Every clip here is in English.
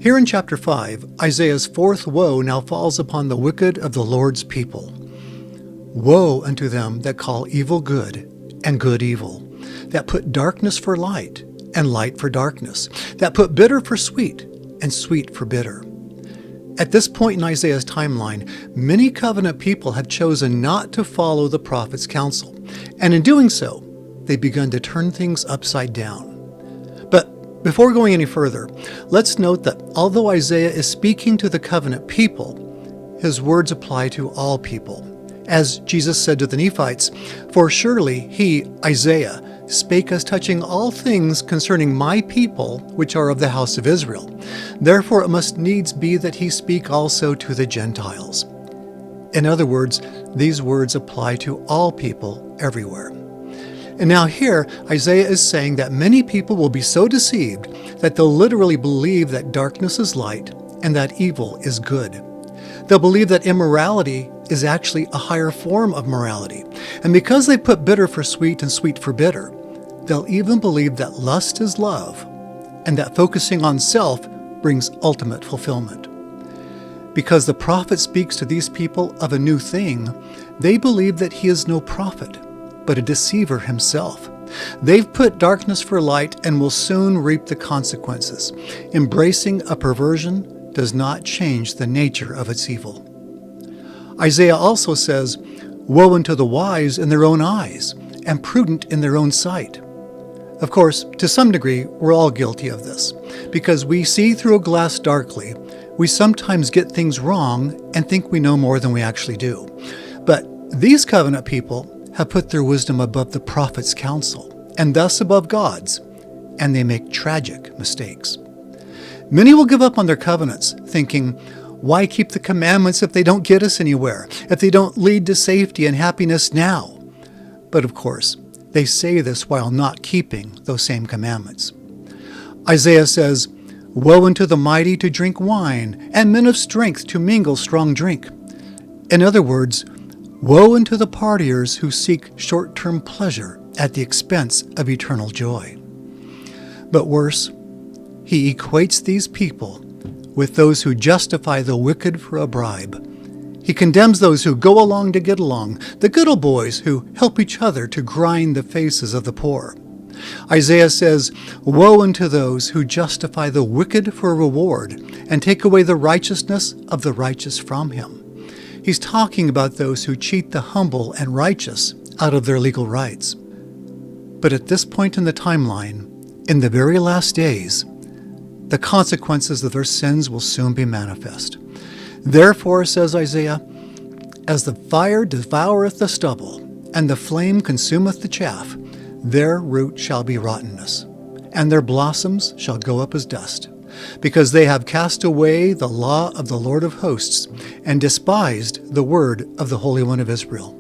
Here in chapter 5, Isaiah's fourth woe now falls upon the wicked of the Lord's people. Woe unto them that call evil good and good evil, that put darkness for light and light for darkness, that put bitter for sweet and sweet for bitter. At this point in Isaiah's timeline, many covenant people have chosen not to follow the prophet's counsel, and in doing so, they've begun to turn things upside down. But before going any further, let's note that although Isaiah is speaking to the covenant people, his words apply to all people. As Jesus said to the Nephites, "For surely he, Isaiah, spake as touching all things concerning my people, which are of the house of Israel. Therefore it must needs be that he speak also to the Gentiles." In other words, these words apply to all people everywhere. And now here, Isaiah is saying that many people will be so deceived that they'll literally believe that darkness is light and that evil is good. They'll believe that immorality is actually a higher form of morality. And because they put bitter for sweet and sweet for bitter, they'll even believe that lust is love and that focusing on self brings ultimate fulfillment. Because the prophet speaks to these people of a new thing, they believe that he is no prophet, but a deceiver himself. They've put darkness for light and will soon reap the consequences. Embracing a perversion does not change the nature of its evil. Isaiah also says, "Woe unto the wise in their own eyes, and prudent in their own sight." Of course, to some degree, we're all guilty of this. Because we see through a glass darkly, we sometimes get things wrong and think we know more than we actually do. But these covenant people have put their wisdom above the prophet's counsel, and thus above God's, and they make tragic mistakes. Many will give up on their covenants, thinking, why keep the commandments if they don't get us anywhere, if they don't lead to safety and happiness now? But of course, they say this while not keeping those same commandments. Isaiah says, "Woe unto the mighty to drink wine, and men of strength to mingle strong drink." In other words, woe unto the partiers who seek short-term pleasure at the expense of eternal joy. But worse, he equates these people with those who justify the wicked for a bribe. He condemns those who go along to get along, the good old boys who help each other to grind the faces of the poor. Isaiah says, "Woe unto those who justify the wicked for a reward and take away the righteousness of the righteous from him." He's talking about those who cheat the humble and righteous out of their legal rights. But at this point in the timeline, in the very last days, the consequences of their sins will soon be manifest. "Therefore," says Isaiah, "as the fire devoureth the stubble, and the flame consumeth the chaff, their root shall be rottenness, and their blossoms shall go up as dust, because they have cast away the law of the Lord of hosts, and despised the word of the Holy One of Israel."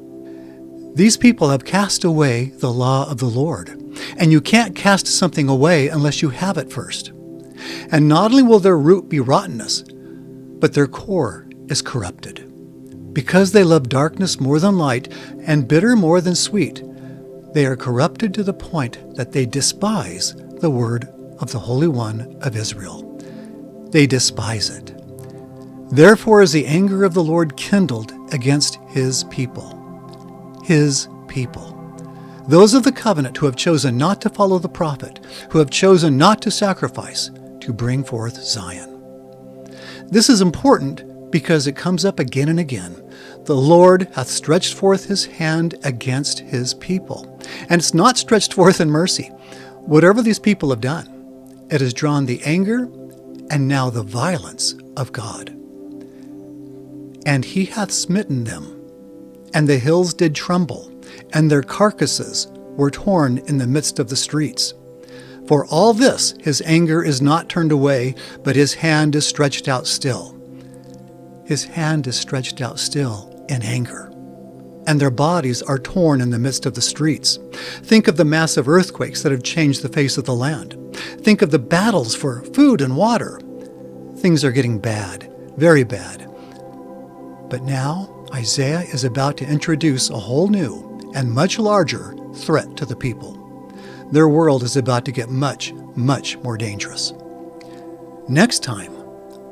These people have cast away the law of the Lord, and you can't cast something away unless you have it first. And not only will their root be rottenness, but their core is corrupted. Because they love darkness more than light and bitter more than sweet, they are corrupted to the point that they despise the word of the Holy One of Israel. They despise it. Therefore is the anger of the Lord kindled against his people. His people. Those of the covenant who have chosen not to follow the prophet, who have chosen not to sacrifice, to bring forth Zion. This is important because it comes up again and again. The Lord hath stretched forth his hand against his people. And it's not stretched forth in mercy. Whatever these people have done, it has drawn the anger and now the violence of God. "And he hath smitten them, and the hills did tremble, and their carcasses were torn in the midst of the streets. For all this his anger is not turned away, but his hand is stretched out still." His hand is stretched out still in anger. And their bodies are torn in the midst of the streets. Think of the massive earthquakes that have changed the face of the land. Think of the battles for food and water. Things are getting bad, very bad. But now Isaiah is about to introduce a whole new and much larger threat to the people. Their world is about to get much, much more dangerous. Next time,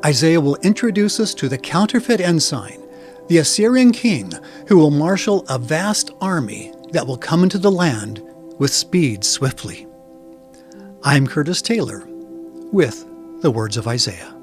Isaiah will introduce us to the counterfeit ensign, the Assyrian king who will marshal a vast army that will come into the land with speed swiftly. I'm Curtis Taylor with the words of Isaiah.